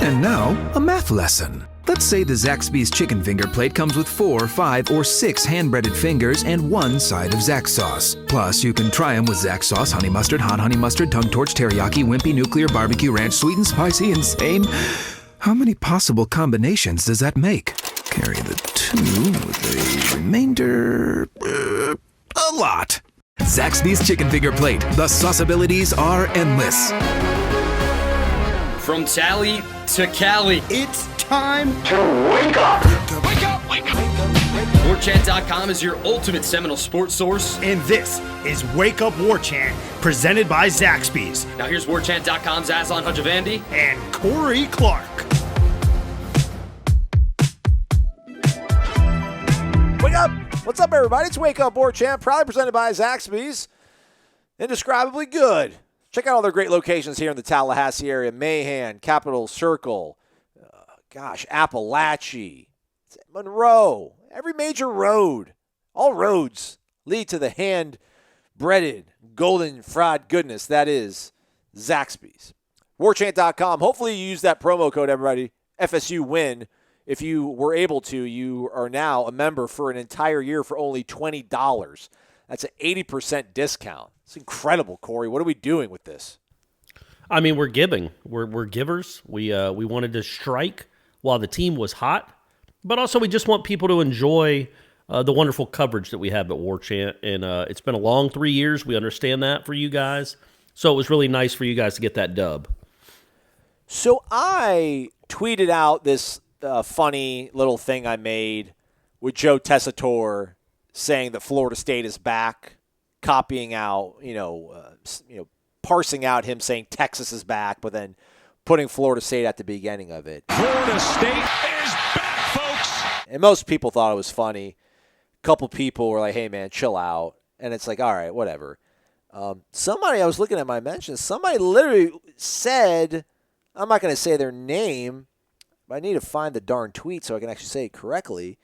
And now, a math lesson. Let's say the Zaxby's chicken finger plate comes with 4, 5, or 6 hand-breaded fingers and 1 side of Zax sauce. Plus, you can try them with Zax sauce, honey mustard, hot honey mustard, tongue torch, teriyaki, wimpy, nuclear, barbecue ranch, sweet and spicy, insane. How many possible combinations does that make? Carry the 2 with the remainder... a lot. Zaxby's chicken finger plate. The sauceabilities are endless. From Tally to Cali, it's time to wake up. Wake up, wake up. Warchant.com is your ultimate Seminole sports source. And this is Wake Up Warchant, presented by Zaxby's. Now here's Warchant.com's Aslan Hajavandi and Corey Clark. Wake up! What's up, everybody? It's Wake Up Warchant, proudly presented by Zaxby's. Indescribably good. Check out all their great locations here in the Tallahassee area. Mahan, Capitol Circle, Appalachia, Monroe. Every major road, all roads lead to the hand-breaded, golden fried goodness that is Zaxby's. Warchant.com. Hopefully you use that promo code, everybody, FSU WIN. If you were able to, you are now a member for an entire year for only $20. That's an 80% discount. It's incredible, Corey. What are we doing with this? I mean, we're giving. We're givers. We wanted to strike while the team was hot, but also we just want people to enjoy the wonderful coverage that we have at Warchant. And it's been a long 3 years. We understand that for you guys. So it was really nice for you guys to get that dub. So I tweeted out this funny little thing I made with Joe Tessitore saying that Florida State is back, copying out, parsing out him saying Texas is back, but then putting Florida State at the beginning of it. Florida State is back, folks. And most people thought it was funny. A couple people were like, hey, man, chill out. And it's like, all right, whatever. Somebody, I was looking at my mentions, somebody literally said, I'm not going to say their name, but I need to find the darn tweet so I can actually say it correctly.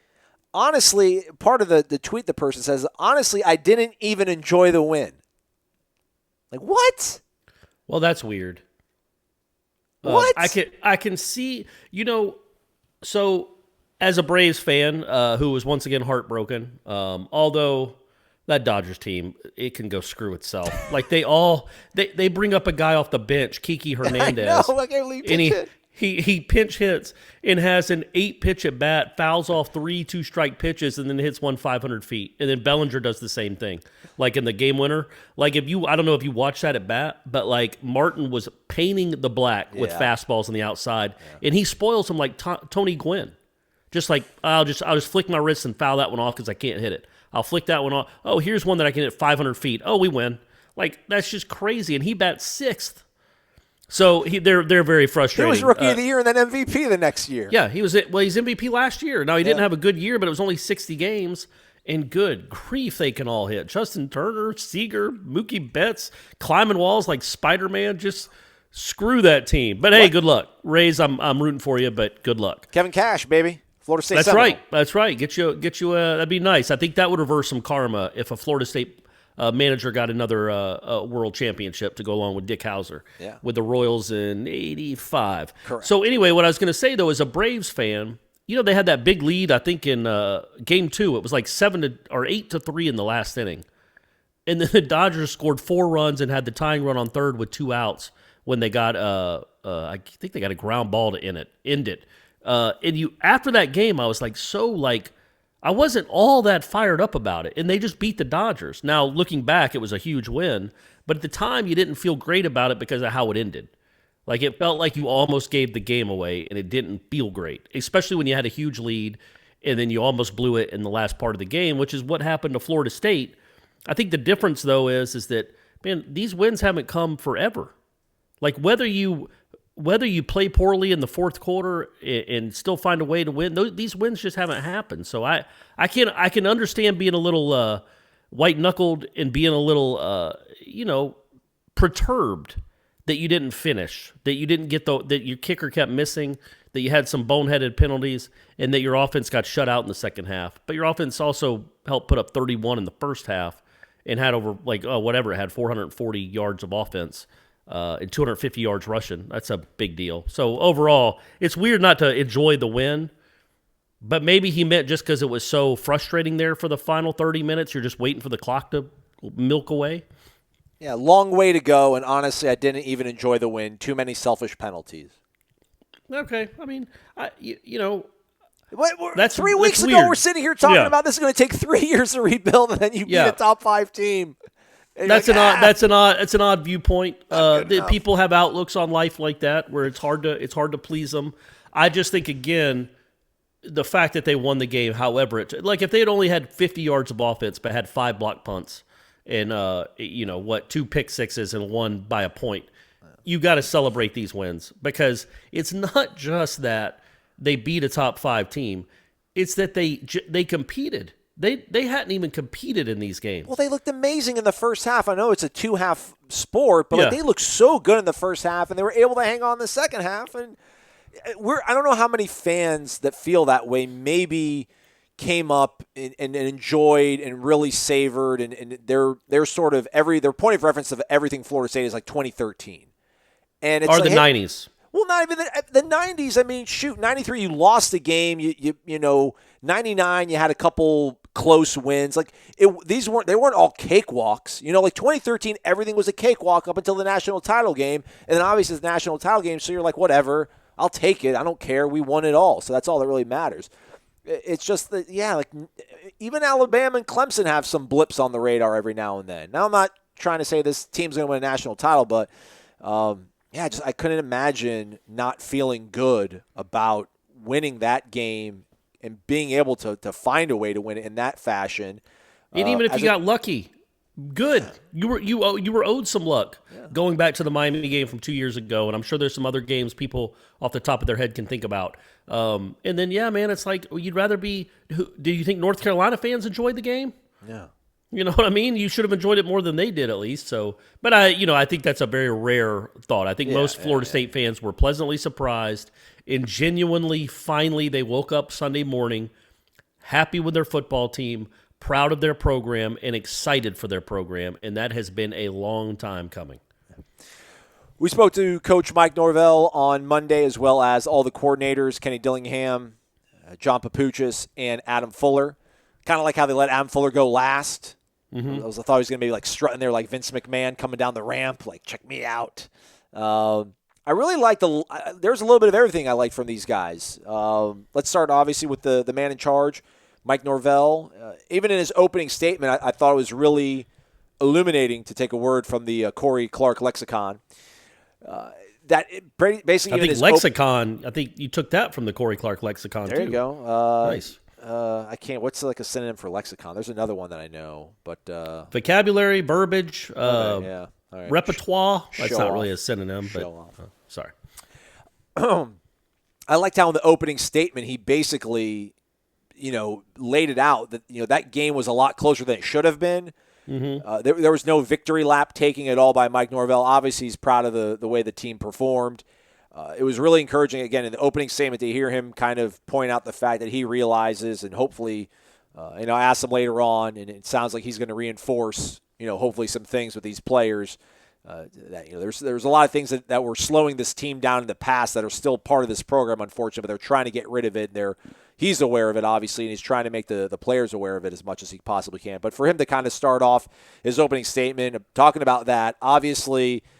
Honestly, part of the tweet the person says, honestly, I didn't even enjoy the win. Like, what? Well, that's weird. What? I can see, so as a Braves fan who was once again heartbroken, although that Dodgers team, it can go screw itself. Like they bring up a guy off the bench, Kiki Hernandez. I know, like He pinch hits and has an 8-pitch at bat, fouls off 3 2-strike pitches, and then hits one 500 feet. And then Bellinger does the same thing, like in the game winner. Like I don't know if you watched that at bat, but like Martin was painting the black with fastballs on the outside, and he spoils him like Tony Gwynn. Just like I'll just flick my wrist and foul that one off because I can't hit it. I'll flick that one off. Oh, here's one that I can hit 500 feet. Oh, we win. Like that's just crazy. And he bats 6th. So they're very frustrating. He was Rookie of the Year and then MVP the next year. Yeah, he's MVP last year. Now, he didn't have a good year, but it was only 60 games. And good grief, they can all hit. Justin Turner, Seager, Mookie Betts, climbing walls like Spider-Man. Just screw that team. But, hey, good luck. Rays, I'm rooting for you, but good luck. Kevin Cash, baby. Florida State That's Seminole. right. That's right. Get you. That'd be nice. I think that would reverse some karma if a Florida State manager got another world championship to go along with Dick Hauser with the Royals in '85. Correct. So anyway, what I was going to say though, as a Braves fan, they had that big lead. I think in Game 2, it was like 8-3 in the last inning, and then the Dodgers scored 4 runs and had the tying run on third with 2 outs when they got I think they got a ground ball to end it. And after that game, I was I wasn't all that fired up about it, and they just beat the Dodgers. Now, looking back, it was a huge win, but at the time, you didn't feel great about it because of how it ended. Like, it felt like you almost gave the game away, and it didn't feel great, especially when you had a huge lead, and then you almost blew it in the last part of the game, which is what happened to Florida State. I think the difference, though, is that, man, these wins haven't come forever. Like, whether you play poorly in the fourth quarter and still find a way to win, these wins just haven't happened. So I can understand being a little white-knuckled and being a little, perturbed that you didn't finish, that you didn't get that your kicker kept missing, that you had some boneheaded penalties, and that your offense got shut out in the second half. But your offense also helped put up 31 in the first half and had over, it had 440 yards of offense. and 250 yards rushing. That's a big deal. So overall, it's weird not to enjoy the win, but maybe he meant just because it was so frustrating there for the final 30 minutes, you're just waiting for the clock to milk away. Yeah, long way to go, and honestly, I didn't even enjoy the win. Too many selfish penalties. Okay, I mean, That's 3 weeks ago, we're sitting here talking about this is going to take 3 years to rebuild, and then you beat a top 5 team. That's an odd viewpoint. People have outlooks on life like that where it's hard to please them. I just think, again, the fact that they won the game, however, like if they had only had 50 yards of offense but had 5 block punts and 2 pick sixes and 1 by a point, you got to celebrate these wins, because it's not just that they beat a top 5 team; it's that they competed. They hadn't even competed in these games. Well, they looked amazing in the first half. I know it's a 2-half sport, but they looked so good in the first half, and they were able to hang on in the second half. And I don't know how many fans that feel that way maybe came up and enjoyed and really savored, and they're sort of their point of reference of everything Florida State is like 2013. And it's the 90s. Well, not even the 90s. I mean, shoot, 93 you lost the game. You know, 99 you had a couple close wins. Like they weren't all cakewalks. You know, like 2013 everything was a cakewalk up until the national title game, and then obviously it's the national title game, so you're like, whatever, I'll take it. I don't care. We won it all, so that's all that really matters. It's just that, like even Alabama and Clemson have some blips on the radar every now and then. Now I'm not trying to say this team's going to win a national title, but I couldn't imagine not feeling good about winning that game and being able to find a way to win it in that fashion. And even if you got lucky, good. You were owed some luck going back to the Miami game from 2 years ago, and I'm sure there's some other games people off the top of their head can think about. And then, man, it's like you'd rather be – do you think North Carolina fans enjoyed the game? Yeah. You know what I mean? You should have enjoyed it more than they did, at least. So, but I think that's a very rare thought. I think most Florida State fans were pleasantly surprised and genuinely, finally, they woke up Sunday morning happy with their football team, proud of their program, and excited for their program. And that has been a long time coming. We spoke to Coach Mike Norvell on Monday, as well as all the coordinators, Kenny Dillingham, John Papuchis, and Adam Fuller. Kind of like how they let Adam Fuller go last. Mm-hmm. I thought he was going to be like strutting there like Vince McMahon coming down the ramp, like, check me out. I really like there's a little bit of everything I like from these guys. Let's start, obviously, with the man in charge, Mike Norvell. Even in his opening statement, I thought it was really illuminating, to take a word from the Corey Clark lexicon. Basically, I think lexicon. I think you took that from the Corey Clark lexicon. There too. You go. Nice. I can't. What's like a synonym for lexicon? There's another one that I know, but vocabulary, verbiage, yeah. All right. Repertoire. That's not off. Really a synonym, but sorry. I liked how in the opening statement he basically, laid it out that that game was a lot closer than it should have been. Mm-hmm. There was no victory lap taking at all by Mike Norvell. Obviously, he's proud of the way the team performed. It was really encouraging, again, in the opening statement to hear him kind of point out the fact that he realizes, and hopefully, I asked him later on, and it sounds like he's going to reinforce, hopefully some things with these players. That there's a lot of things that were slowing this team down in the past that are still part of this program, unfortunately, but they're trying to get rid of it. He's aware of it, obviously, and he's trying to make the players aware of it as much as he possibly can. But for him to kind of start off his opening statement talking about that, obviously –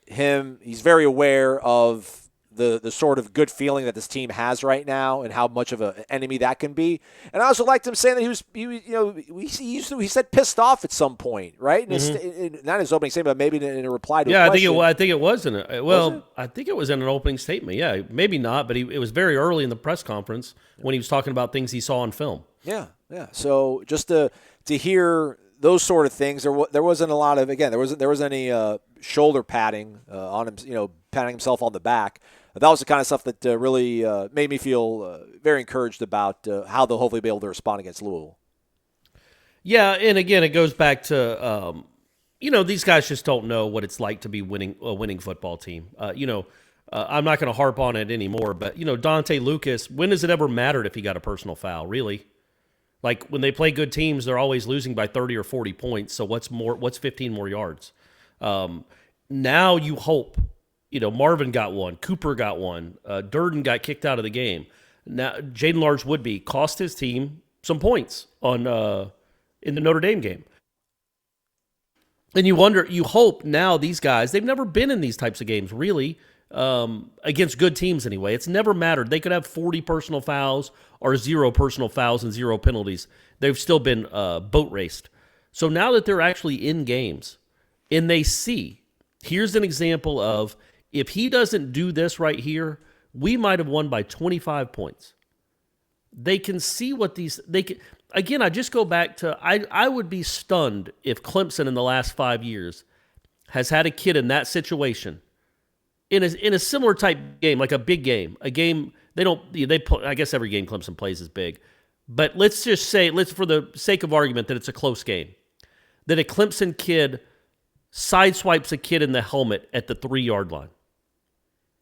he's very aware of the sort of good feeling that this team has right now and how much of an enemy that can be. And I also liked him saying that he said pissed off at some point, right? Mm-hmm. Not in his opening statement, but maybe in a reply to a question. I think it was I think it was in an opening statement. Yeah, maybe not, but it was very early in the press conference when he was talking about things he saw on film. Yeah. So just to hear those sort of things, there wasn't a lot of, again, there wasn't any shoulder patting on him, patting himself on the back. That was the kind of stuff that really made me feel very encouraged about how they'll hopefully be able to respond against Louisville. Yeah, and again, it goes back to these guys just don't know what it's like to be a winning football team. I'm not going to harp on it anymore, but Dante Lucas, when has it ever mattered if he got a personal foul? Really? Like when they play good teams, they're always losing by 30 or 40 points. So what's 15 more yards? Now you hope, Marvin got one, Cooper got one, Durden got kicked out of the game. Now Jaden Large-Woodby cost his team some points on in the Notre Dame game. And you hope now these guys, they've never been in these types of games, really, against good teams anyway. It's never mattered. They could have 40 personal fouls or 0 personal fouls and 0 penalties. They've still been boat raced. So now that they're actually in games and they see, here's an example of, if he doesn't do this right here, we might have won by 25 points. They can see what again, I just go back to, I would be stunned if Clemson in the last 5 years has had a kid in that situation in a similar type game, like a big game, I guess every game Clemson plays is big, but let's just say, for the sake of argument, that it's a close game, that a Clemson kid sideswipes a kid in the helmet at the 3-yard line.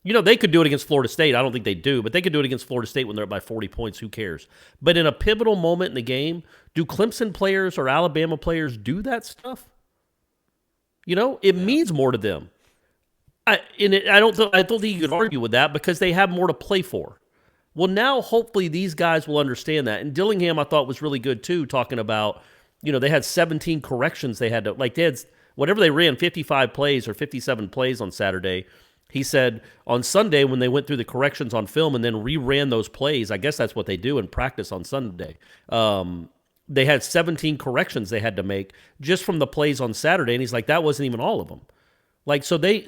They could do it against Florida State. I don't think they do, but they could do it against Florida State when they're up by 40 points. Who cares? But in a pivotal moment in the game, do Clemson players or Alabama players do that stuff? It means more to them. I don't think you could argue with that because they have more to play for. Well, now hopefully these guys will understand that. And Dillingham, I thought, was really good too, talking about, they had 17 corrections they had to, they had, whatever they ran, 55 plays or 57 plays on Saturday. He said on Sunday when they went through the corrections on film and then reran those plays, I guess that's what they do in practice on Sunday. They had 17 corrections they had to make just from the plays on Saturday, and he's like, that wasn't even all of them. So they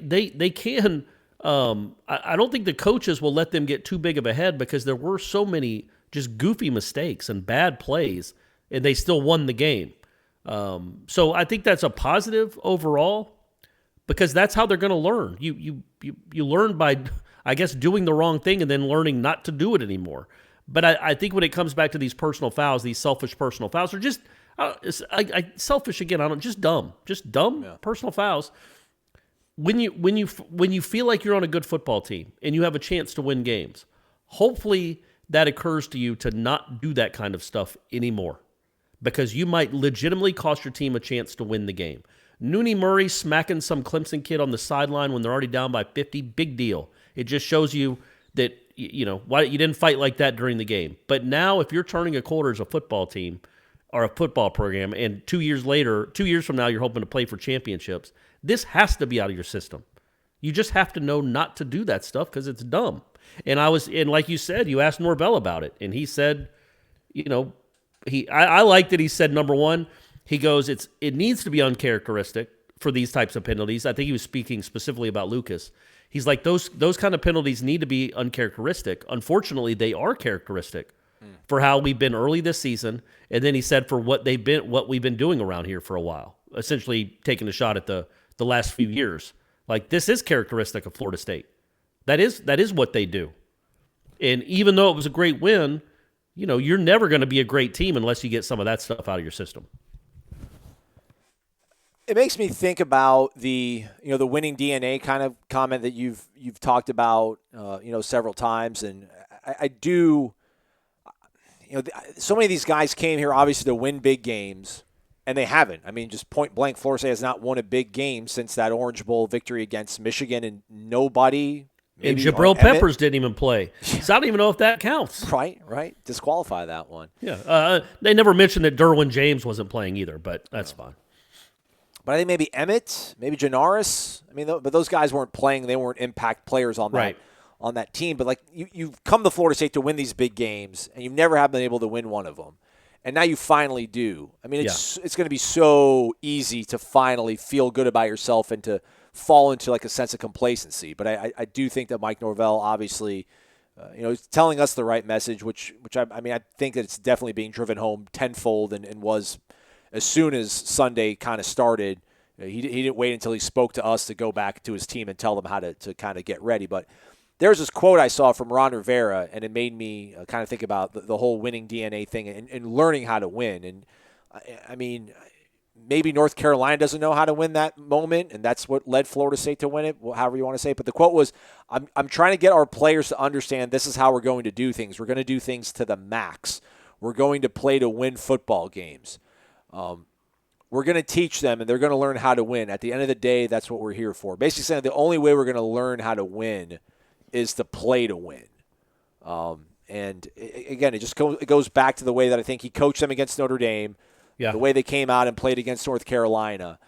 can. I don't think the coaches will let them get too big of a head because there were so many just goofy mistakes and bad plays, and they still won the game. So I think that's a positive overall. Because that's how they're going to learn. You learn by, I guess, doing the wrong thing and then learning not to do it anymore. But I think when it comes back to these personal fouls, these selfish personal fouls, are just selfish again. Just dumb, personal fouls. When you feel like you're on a good football team and you have a chance to win games, hopefully that occurs to you to not do that kind of stuff anymore, because you might legitimately cost your team a chance to win the game. Nooney Murray smacking some Clemson kid on the sideline when they're already down by 50, big deal. It just shows you that, why you didn't fight like that during the game. But now if you're turning a quarter as a football team or a football program, and 2 years from now, you're hoping to play for championships, this has to be out of your system. You just have to know not to do that stuff because it's dumb. And like you said, you asked Norvell about it, and he said, I like that he said, number one, he goes, it needs to be uncharacteristic for these types of penalties. I think he was speaking specifically about Lucas. He's like, those kind of penalties need to be uncharacteristic. Unfortunately, they are characteristic for how we've been early this season. And then he said for what we've been doing around here for a while, essentially taking a shot at the last few years. Like, this is characteristic of Florida State. That is what they do. And even though it was a great win, you're never going to be a great team unless you get some of that stuff out of your system. It makes me think about the winning DNA kind of comment that you've talked about several times, and I do. So many of these guys came here obviously to win big games, and they haven't. I mean, just point blank, Florida State has not won a big game since that Orange Bowl victory against Michigan, and nobody. And Jabril Peppers didn't even play. So I don't even know if that counts. Right. Disqualify that one. Yeah. They never mentioned that Derwin James wasn't playing either, but that's fine. But I think maybe Emmett, maybe Janaris. I mean, but those guys weren't playing. They weren't impact players on that team. But like you've come to Florida State to win these big games, and you never have been able to win one of them. And now you finally do. I mean, it's going to be so easy to finally feel good about yourself and to fall into like a sense of complacency. But I do think that Mike Norvell obviously, is telling us the right message, which I think that it's definitely being driven home tenfold and was. As soon as Sunday kind of started, he didn't wait until he spoke to us to go back to his team and tell them how to kind of get ready. But there's this quote I saw from Ron Rivera, and it made me kind of think about the whole winning DNA thing and learning how to win. And, I mean, maybe North Carolina doesn't know how to win that moment, and that's what led Florida State to win it, however you want to say it. But the quote was, I'm trying to get our players to understand this is how we're going to do things. We're going to do things to the max. We're going to play to win football games. we're going to teach them, and they're going to learn how to win. At the end of the day, that's what we're here for. Basically saying the only way we're going to learn how to win is to play to win. Again, it goes back to the way that I think he coached them against Notre Dame, the way they came out and played against North Carolina,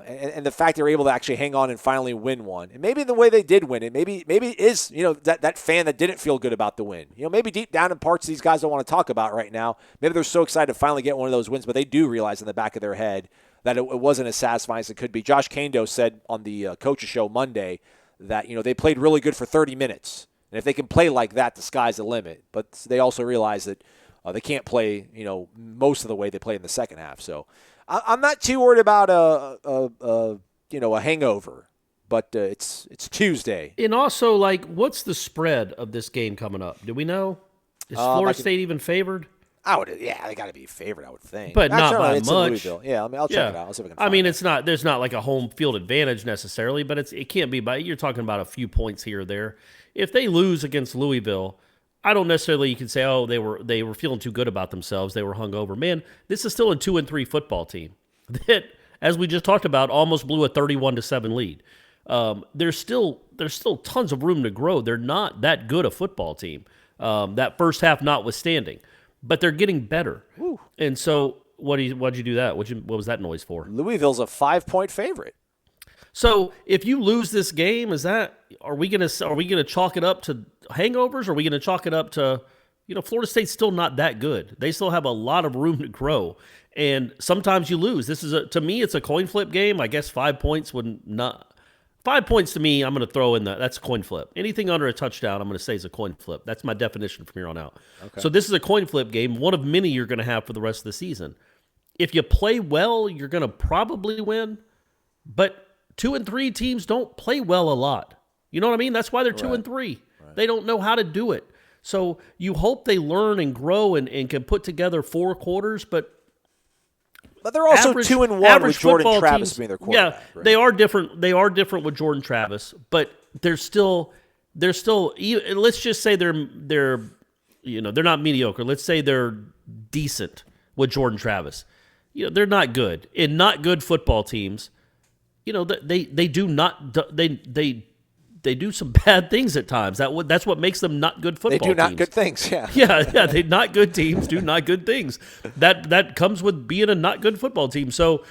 and the fact they were able to actually hang on and finally win one. And maybe the way they did win it, maybe it is, that fan that didn't feel good about the win. Maybe deep down in parts these guys don't want to talk about right now. Maybe they're so excited to finally get one of those wins, but they do realize in the back of their head that it wasn't as satisfying as it could be. Josh Kando said on the Coach's Show Monday that, they played really good for 30 minutes. And if they can play like that, the sky's the limit. But they also realize that they can't play, most of the way they play in the second half. So I'm not too worried about a hangover, but it's Tuesday. And also, what's the spread of this game coming up? Do we know? Is Florida State even favored? They got to be favored, I would think. But not by it's much. In Louisville. Yeah, I'll check it out. I'll see if I can find it's not. There's not like a home field advantage necessarily, but it can't be by. You're talking about a few points here or there. If they lose against Louisville, I don't necessarily. You can say, oh, they were feeling too good about themselves. They were hungover. Man, this is still a 2-3 football team that, as we just talked about, almost blew a 31-7 lead. There's still tons of room to grow. They're not that good a football team. That first half notwithstanding. But they're getting better. Woo. And so why'd you do that? What was that noise for? Louisville's a 5-point favorite. So if you lose this game, are we gonna chalk it up to hangovers? Or are we gonna chalk it up to, Florida State's still not that good. They still have a lot of room to grow. And sometimes you lose. To me, it's a coin flip game. I guess 5 points would not. 5 points to me, I'm going to throw in that's a coin flip. Anything under a touchdown, I'm going to say is a coin flip. That's my definition from here on out. Okay. So this is a coin flip game, one of many you're going to have for the rest of the season. If you play well, you're going to probably win. But 2-3 teams don't play well a lot. You know what I mean? That's why they're 2-3. Right. They don't know how to do it. So you hope they learn and grow and can put together 4 quarters, but they're also 2-1 with Jordan Travis being their quarterback. Yeah, right? They are different. They are different with Jordan Travis, but they're still. Let's just say they're not mediocre. Let's say they're decent with Jordan Travis. They're not good. And not good football teams, they do some bad things at times. That's what makes them not good football teams. They do not good things, yeah. Yeah, they not good teams do not good things. That comes with being a not good football team. So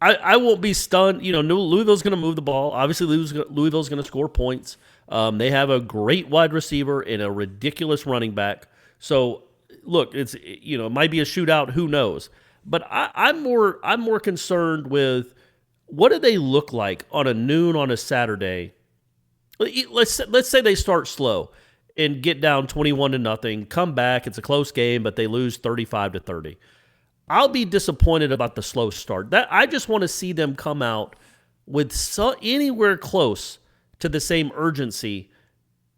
I won't be stunned. Louisville's going to move the ball. Obviously, Louisville's going to score points. They have a great wide receiver and a ridiculous running back. So look, it might be a shootout. Who knows? But I'm more concerned with what do they look like on a noon on a Saturday. Let's say they start slow and get down 21-0, come back. It's a close game, but they lose 35-30. I'll be disappointed about the slow start. I just want to see them come out with anywhere close to the same urgency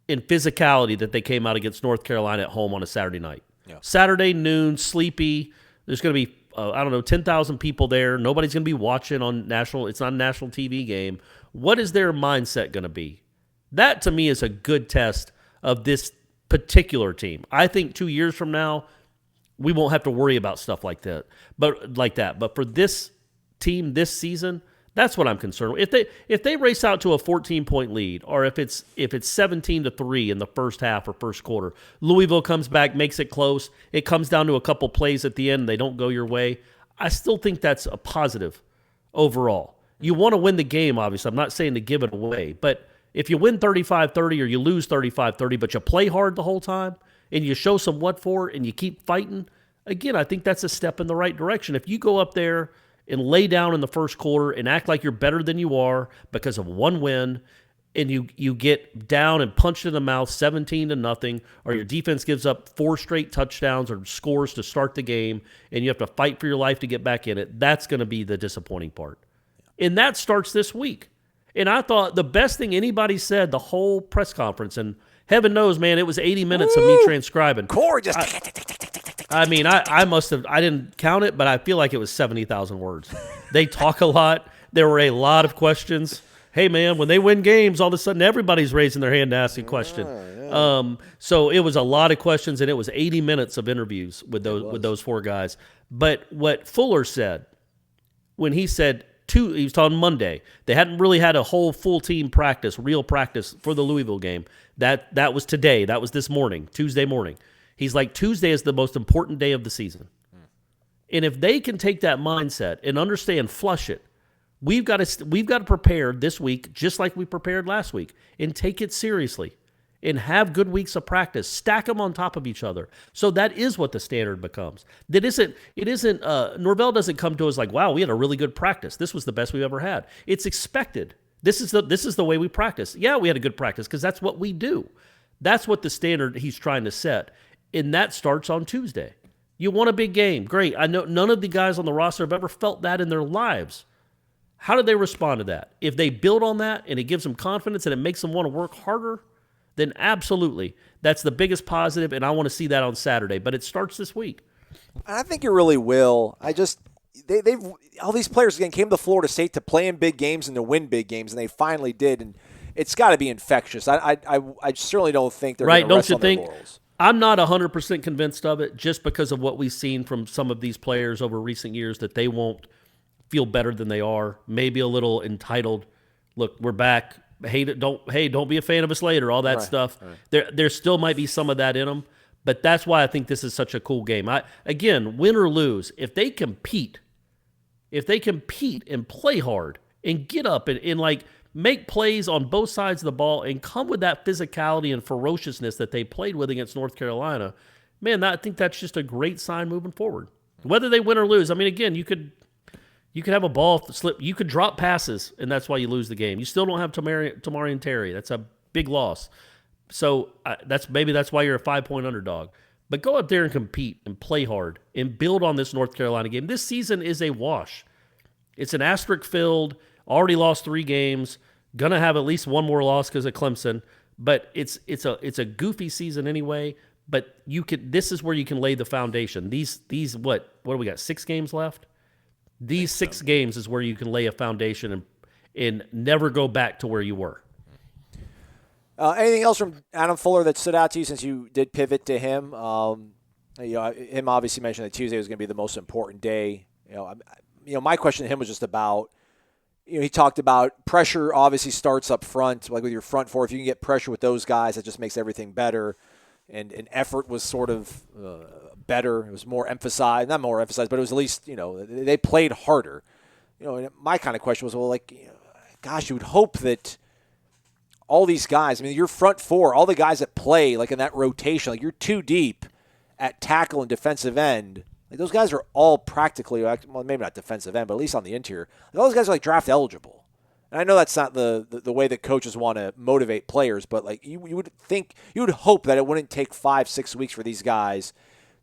and physicality that they came out against North Carolina at home on a Saturday night. Yeah. Saturday noon, sleepy. There's going to be 10,000 people there. Nobody's going to be watching on national. It's not a national TV game. What is their mindset going to be? That, to me, is a good test of this particular team. I think 2 years from now, we won't have to worry about stuff like that. But for this team this season, that's what I'm concerned with. If they race out to a 14-point lead, or if it's 17-3 in the first half or first quarter, Louisville comes back, makes it close. It comes down to a couple plays at the end. They don't go your way. I still think that's a positive overall. You want to win the game, obviously. I'm not saying to give it away, but if you win 35-30 or you lose 35-30, but you play hard the whole time and you show some what for and you keep fighting, again, I think that's a step in the right direction. If you go up there and lay down in the first quarter and act like you're better than you are because of one win, and you get down and punched in the mouth 17-0, or your defense gives up 4 straight touchdowns or scores to start the game, and you have to fight for your life to get back in it, that's going to be the disappointing part. And that starts this week. And I thought the best thing anybody said the whole press conference, and heaven knows, man, it was 80 minutes of me transcribing. Corey just... I didn't count it, but I feel like it was 70,000 words. They talk a lot. There were a lot of questions. Hey, man, when they win games, all of a sudden everybody's raising their hand to ask a question. Yeah. So it was a lot of questions, and it was 80 minutes of interviews with those 4 guys. But what Fuller said, when he said he was talking Monday. They hadn't really had a whole full team practice, real practice for the Louisville game. That was today. That was this morning, Tuesday morning. He's like, Tuesday is the most important day of the season. And if they can take that mindset and understand, flush it, we've got to prepare this week just like we prepared last week and take it seriously and have good weeks of practice. Stack them on top of each other. So that is what the standard becomes. Norvell doesn't come to us like, wow, we had a really good practice. This was the best we've ever had. It's expected. This is the way we practice. Yeah, we had a good practice because that's what we do. That's what the standard he's trying to set. And that starts on Tuesday. You want a big game. Great. I know none of the guys on the roster have ever felt that in their lives. How do they respond to that? If they build on that and it gives them confidence and it makes them want to work harder, then absolutely. That's the biggest positive, and I want to see that on Saturday. But it starts this week. I think it really will. They've all these players again came to Florida State to play in big games and to win big games, and they finally did. And it's got to be infectious. I certainly don't think they're going to rest on their laurels. I'm not 100% convinced of it just because of what we've seen from some of these players over recent years that they won't feel better than they are, maybe a little entitled. Look, we're back. Don't be a fan of us later, all that stuff. Right. There still might be some of that in them, but that's why I think this is such a cool game. Again, win or lose, if they compete and play hard and get up and like make plays on both sides of the ball and come with that physicality and ferociousness that they played with against North Carolina, man, I think that's just a great sign moving forward. Whether they win or lose, I mean, again, you could have a ball slip. You could drop passes, and that's why you lose the game. You still don't have Tamari and Terry. That's a big loss. So that's why you're a 5-point underdog. But go out there and compete and play hard and build on this North Carolina game. This season is a wash. It's an asterisk-filled, already lost 3 games, going to have at least one more loss because of Clemson. But it's a goofy season anyway. But this is where you can lay the foundation. These what do we got, 6 games left? These 6 games is where you can lay a foundation and never go back to where you were. Anything else from Adam Fuller that stood out to you since you did pivot to him? Him obviously mentioned that Tuesday was going to be the most important day. My question to him was just about, he talked about pressure obviously starts up front, like with your front four. If you can get pressure with those guys, that just makes everything better. And effort was sort of better. It was more emphasized, not more emphasized, but it was at least, they played harder. And my kind of question was, gosh, you would hope that all these guys, your front four, all the guys that play like in that rotation, like you're too deep at tackle and defensive end. Like those guys are all practically, well, maybe not defensive end, but at least on the interior. Like, all those guys are like draft eligible. And I know that's not the way that coaches want to motivate players, but like you would hope that it wouldn't take 5-6 weeks for these guys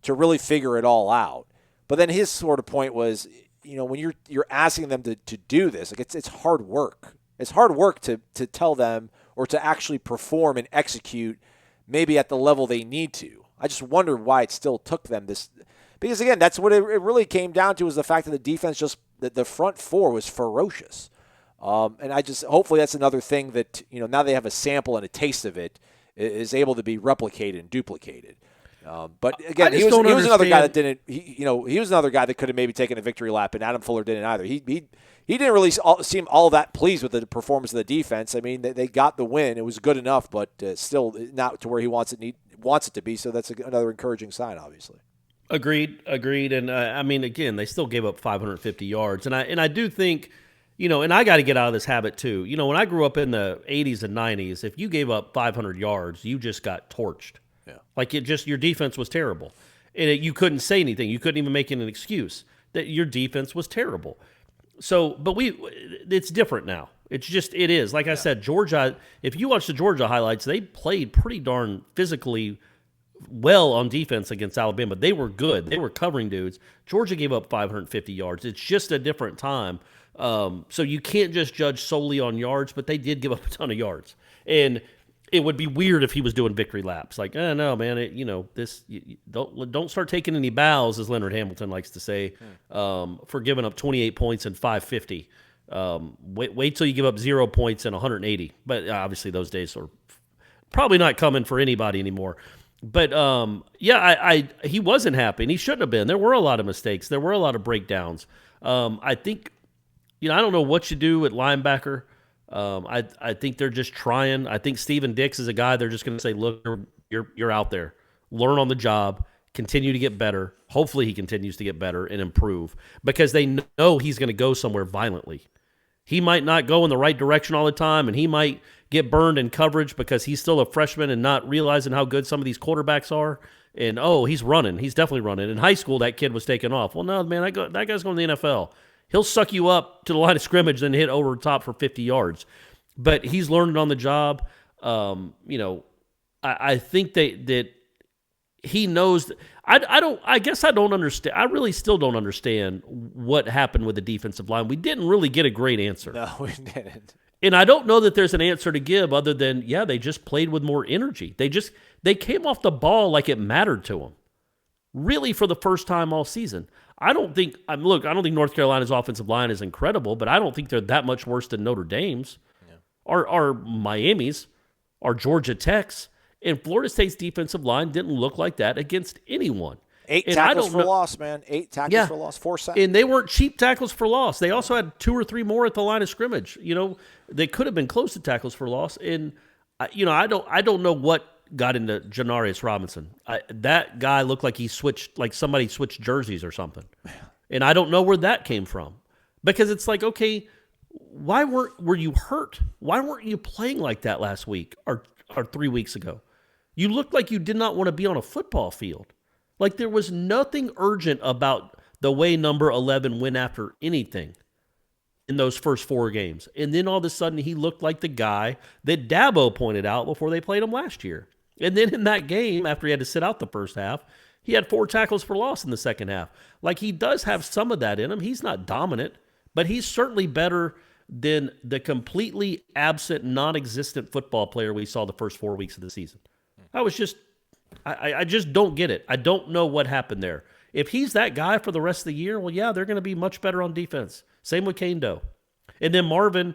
to really figure it all out. But then his sort of point was, when you're asking them to do this, like it's hard work. It's hard work to tell them or to actually perform and execute maybe at the level they need to. I just wonder why it still took them this. Because, again, that's what it really came down to, was the fact that the defense the front four was ferocious. And hopefully that's another thing that, now they have a sample and a taste of it, is able to be replicated and duplicated. But again, he was another guy that didn't, he was another guy that could have maybe taken a victory lap, and Adam Fuller didn't either. He didn't really seem all that pleased with the performance of the defense. I mean, they got the win. It was good enough, but still not to where he wants it to be. So that's another encouraging sign, obviously. Agreed. And again, they still gave up 550 yards. And I do think, and I got to get out of this habit too. When I grew up in the 80s and 90s, if you gave up 500 yards, you just got torched. Yeah. Like your defense was terrible. And you couldn't say anything. You couldn't even make it an excuse that your defense was terrible. So, but it's different now. It is. Like I said, Georgia, if you watch the Georgia highlights, they played pretty darn physically well on defense against Alabama. They were good. They were covering dudes. Georgia gave up 550 yards. It's just a different time. So you can't just judge solely on yards, but they did give up a ton of yards. And it would be weird if he was doing victory laps. Like, no, man, don't start taking any bows, as Leonard Hamilton likes to say, for giving up 28 points and 550. Wait till you give up 0 points and 180. But obviously those days are probably not coming for anybody anymore. But, he wasn't happy, and he shouldn't have been. There were a lot of mistakes. There were a lot of breakdowns. I think I don't know what you do at linebacker. I think they're just trying. I think Steven Dix is a guy they're just going to say, look, you're out there. Learn on the job. Continue to get better. Hopefully he continues to get better and improve because they know he's going to go somewhere violently. He might not go in the right direction all the time, and he might get burned in coverage because he's still a freshman and not realizing how good some of these quarterbacks are. And, he's running. He's definitely running. In high school, that kid was taken off. Well, no, man, that guy's going to the NFL. He'll suck you up to the line of scrimmage and hit over the top for 50 yards. But he's learning on the job. I think that he knows. I guess I don't understand. I really still don't understand what happened with the defensive line. We didn't really get a great answer. No, we didn't. And I don't know that there's an answer to give other than, they just played with more energy. They came off the ball like it mattered to them. Really, for the first time all season. I don't think North Carolina's offensive line is incredible, but I don't think they're that much worse than Notre Dame's, or Miami's, or Georgia Tech's. And Florida State's defensive line didn't look like that against anyone. 8 tackles for loss, man. 8 tackles for loss, 4 sacks. And they weren't cheap tackles for loss. They also had 2 or 3 more at the line of scrimmage. They could have been close to tackles for loss. And I don't know what got into Janarius Robinson. That guy looked like somebody switched jerseys or something. And I don't know where that came from. Because it's like, okay, why were you hurt? Why weren't you playing like that last week or 3 weeks ago? You looked like you did not want to be on a football field. Like there was nothing urgent about the way number 11 went after anything in those first 4 games. And then all of a sudden he looked like the guy that Dabo pointed out before they played him last year. And then in that game, after he had to sit out the first half, he had 4 tackles for loss in the second half. Like he does have some of that in him. He's not dominant, but he's certainly better than the completely absent, non-existent football player we saw the first 4 weeks of the season. I just don't get it. I don't know what happened there. If he's that guy for the rest of the year, well, they're going to be much better on defense. Same with Kane Doe. And then Marvin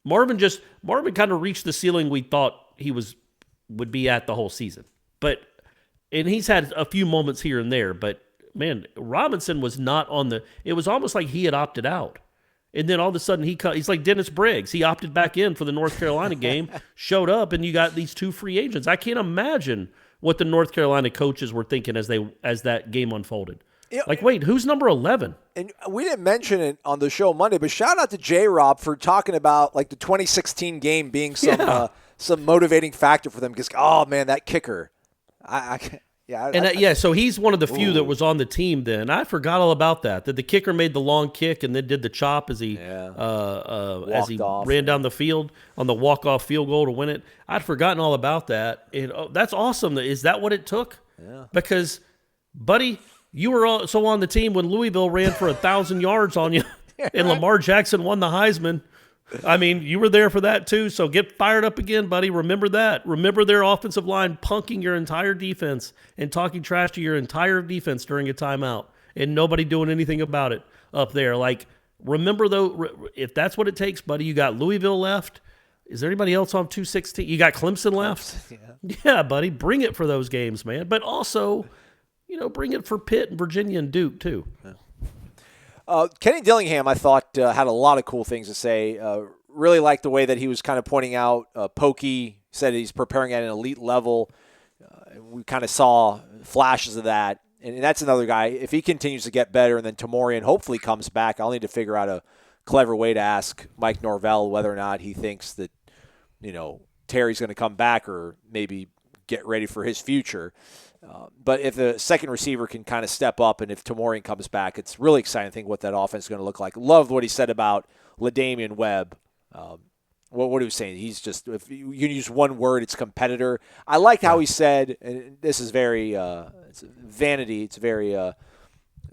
kind of reached the ceiling we thought he would be at the whole season. And he's had a few moments here and there, but man, Robinson was not on it was almost like he had opted out. And then all of a sudden he's like Dennis Briggs. He opted back in for the North Carolina game, showed up, and you got these 2 free agents. I can't imagine what the North Carolina coaches were thinking as that game unfolded. Wait, who's number 11? And we didn't mention it on the show Monday, but shout out to J-Rob for talking about the 2016 game being some motivating factor for them. Because that kicker, so he's one of the few that was on the team then. I forgot all about that the kicker made the long kick and then did the chop as he ran down the field on the walk-off field goal to win it. I'd forgotten all about that. And that's awesome. Is that what it took? Yeah. Because, buddy, you were also on the team when Louisville ran for 1,000 yards on you and Lamar Jackson won the Heisman. I mean, you were there for that too, so get fired up again, buddy. Remember that. Remember their offensive line punking your entire defense and talking trash to your entire defense during a timeout and nobody doing anything about it up there. Remember, though, if that's what it takes, buddy, you got Louisville left. Is there anybody else on 216? You got Clemson left? Yeah, buddy, bring it for those games, man. But also, bring it for Pitt and Virginia and Duke too. Yeah. Kenny Dillingham, I thought, had a lot of cool things to say. Really liked the way that he was kind of pointing out Pokey, said he's preparing at an elite level. We kind of saw flashes of that. And that's another guy. If he continues to get better and then Tamorian hopefully comes back, I'll need to figure out a clever way to ask Mike Norvell whether or not he thinks that, Terry's going to come back or maybe get ready for his future. But if the second receiver can kind of step up and if Tamorian comes back, it's really exciting to think what that offense is going to look like. Loved what he said about LaDamian Webb. What he was saying, he's just, if you can use one word, it's competitor. I liked how he said, and this is very it's vanity, it's very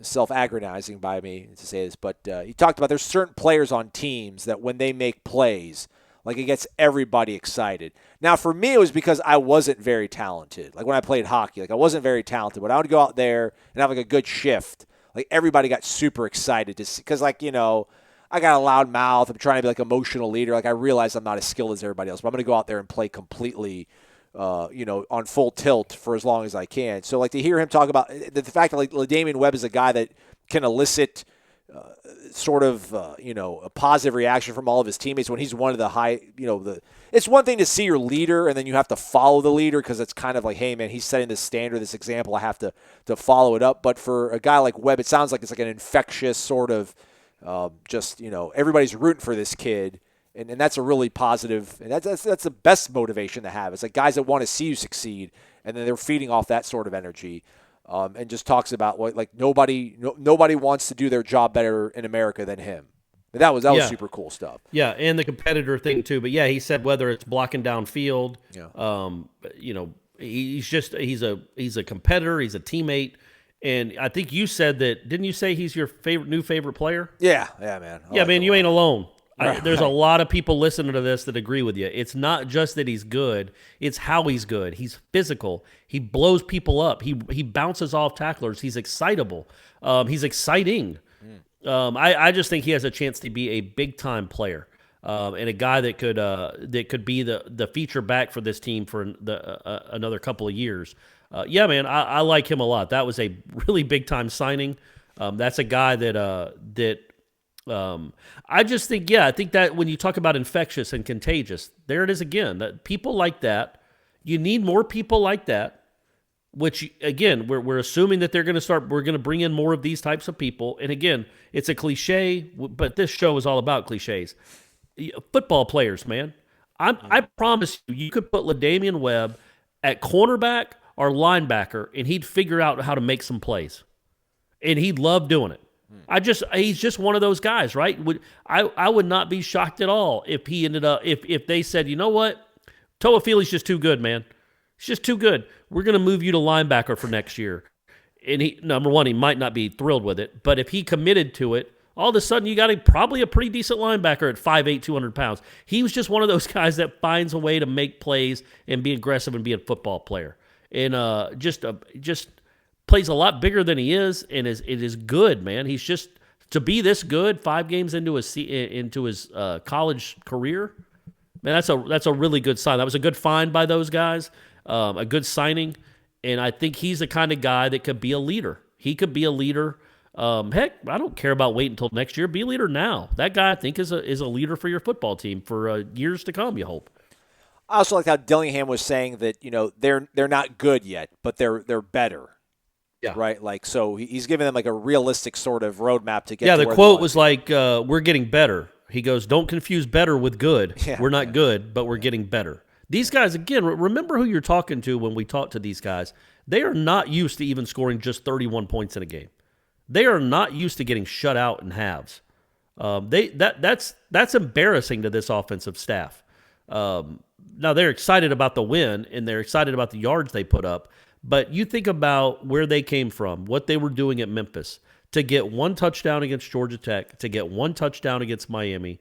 self-aggrandizing by me to say this, but he talked about there's certain players on teams that when they make plays, it gets everybody excited. Now, for me, it was because I wasn't very talented. When I played hockey, I wasn't very talented. But I would go out there and have a good shift. Everybody got super excited to see, because I got a loud mouth. I'm trying to be emotional leader. I realize I'm not as skilled as everybody else, but I'm going to go out there and play completely, on full tilt for as long as I can. So, to hear him talk about the fact that LaDamian Webb is a guy that can elicit sort of, a positive reaction from all of his teammates when he's one of the high, it's one thing to see your leader and then you have to follow the leader because it's kind of like, hey, man, he's setting this standard, this example. I have to follow it up. But for a guy like Webb, it sounds like it's like an infectious sort of everybody's rooting for this kid. And that's a really positive, and that's the best motivation to have. It's like guys that want to see you succeed, and then they're feeding off that sort of energy. And just talks about like nobody wants to do their job better in America than him. And that was super cool stuff. Yeah, and the competitor thing too. But yeah, he said whether it's blocking downfield, he's a competitor, he's a teammate, and I think you said that. Didn't you say he's your new favorite player? Yeah, man. Man, you ain't alone. There's a lot of people listening to this that agree with you. It's not just that he's good, it's how he's good. He's physical. He blows people up. He bounces off tacklers. He's excitable. He's exciting. I just think he has a chance to be a big-time player and a guy that could be the feature back for this team for another couple of years. Man, I like him a lot. That was a really big-time signing. That's a guy that I just think, I think that when you talk about infectious and contagious, there it is again. That people like that, you need more people like that. Which again, we're assuming that they're going to start. We're going to bring in more of these types of people. And again, it's a cliche, but this show is all about cliches. Football players, man. I promise you could put LaDamian Webb at cornerback or linebacker, and he'd figure out how to make some plays, and he'd love doing it. He's just one of those guys, right? I would not be shocked at all if he ended up if they said, you know what, Toafili's just too good, man. He's just too good. We're going to move you to linebacker for next year. And number one, he might not be thrilled with it, but if he committed to it, all of a sudden you got probably a pretty decent linebacker at 5'8", 200 pounds. He was just one of those guys that finds a way to make plays and be aggressive and be a football player, and just plays a lot bigger than he is, and it is good, man. He's just to be this good 5 games into his college career, man. That's a really good sign. That was a good find by those guys, a good signing, and I think he's the kind of guy that could be a leader. He could be a leader. Heck, I don't care about waiting until next year. Be a leader now. That guy, I think, is a leader for your football team for years to come. You hope. I also like how Dillingham was saying that they're not good yet, but they're better. Yeah. Right. Like, so he's giving them like a realistic sort of roadmap to get. Yeah. To The where quote was like, "We're getting better." He goes, "Don't confuse better with good. Yeah. We're not good, but we're getting better." These guys, again, remember who you're talking to when we talk to these guys. They are not used to even scoring just 31 points in a game. They are not used to getting shut out in halves. That's embarrassing to this offensive staff. Now they're excited about the win and they're excited about the yards they put up. But you think about where they came from, what they were doing at Memphis, to get 1 touchdown against Georgia Tech, to get 1 touchdown against Miami,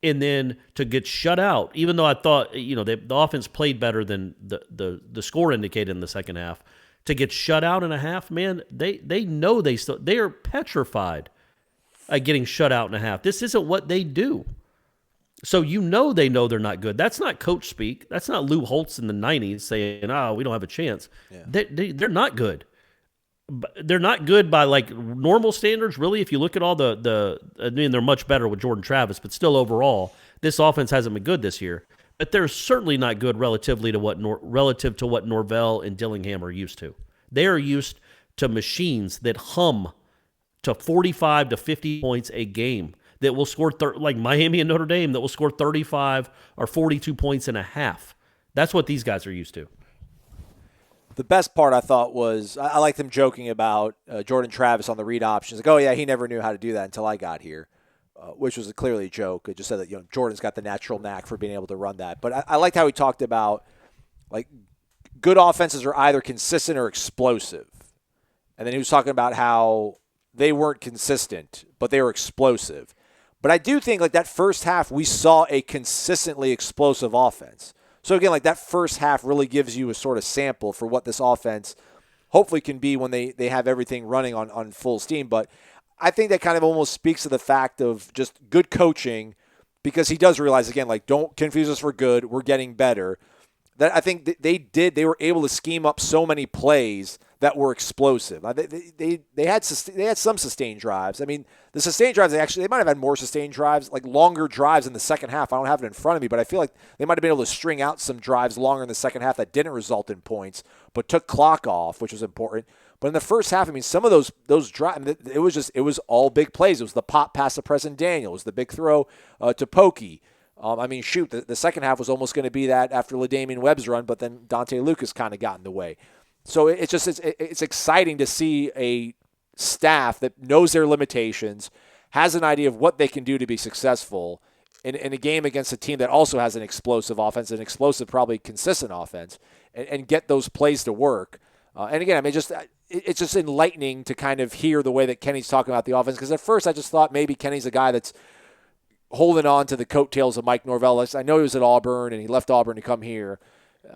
and then to get shut out. Even though I thought the offense played better than the score indicated in the second half, to get shut out in a half, man, they know they are petrified at getting shut out in a half. This isn't what they do. So they know they're not good. That's not coach speak. That's not Lou Holtz in the 90s saying, we don't have a chance. Yeah. They're not good. They're not good by like normal standards, really. If you look at all they're much better with Jordan Travis, but still overall, this offense hasn't been good this year. But they're certainly not good relative to what Norvell and Dillingham are used to. They are used to machines that hum to 45 to 50 points a game, that will score, like Miami and Notre Dame, that will score 35 or 42 points in a half. That's what these guys are used to. The best part I thought was, I like them joking about Jordan Travis on the read options. Like, oh, yeah, he never knew how to do that until I got here, which was clearly a joke. It just said that Jordan's got the natural knack for being able to run that. But I liked how he talked about, like, good offenses are either consistent or explosive. And then he was talking about how they weren't consistent, but they were explosive. But I do think, like, that first half, we saw a consistently explosive offense. So, again, like, that first half really gives you a sort of sample for what this offense hopefully can be when they have everything running on full steam. But I think that kind of almost speaks to the fact of just good coaching, because he does realize, again, like, don't confuse us for good. We're getting better. That I think they were able to scheme up so many plays that were explosive. They had some sustained drives. I mean, the sustained drives, they might have had more sustained drives, like longer drives in the second half. I don't have it in front of me, but I feel like they might have been able to string out some drives longer in the second half that didn't result in points, but took clock off, which was important. But in the first half, I mean, some of those drives, it was all big plays. It was the pop pass to Preston Daniel. It was the big throw to Pokey. I mean, shoot, the second half was almost going to be that after LaDamian Webb's run, but then Dante Lucas kind of got in the way. So it's exciting to see a staff that knows their limitations, has an idea of what they can do to be successful in a game against a team that also has an explosive offense, an explosive, probably consistent offense, and get those plays to work. And again, I mean, it's just enlightening to kind of hear the way that Kenny's talking about the offense, because at first I just thought maybe Kenny's a guy that's holding on to the coattails of Mike Norvell. I know he was at Auburn, and he left Auburn to come here.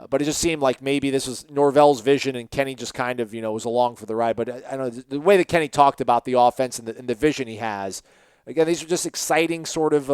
But it just seemed like maybe this was Norvell's vision, and Kenny just kind of, was along for the ride. But I don't know, the way that Kenny talked about the offense and the vision he has, again, these are just exciting sort of,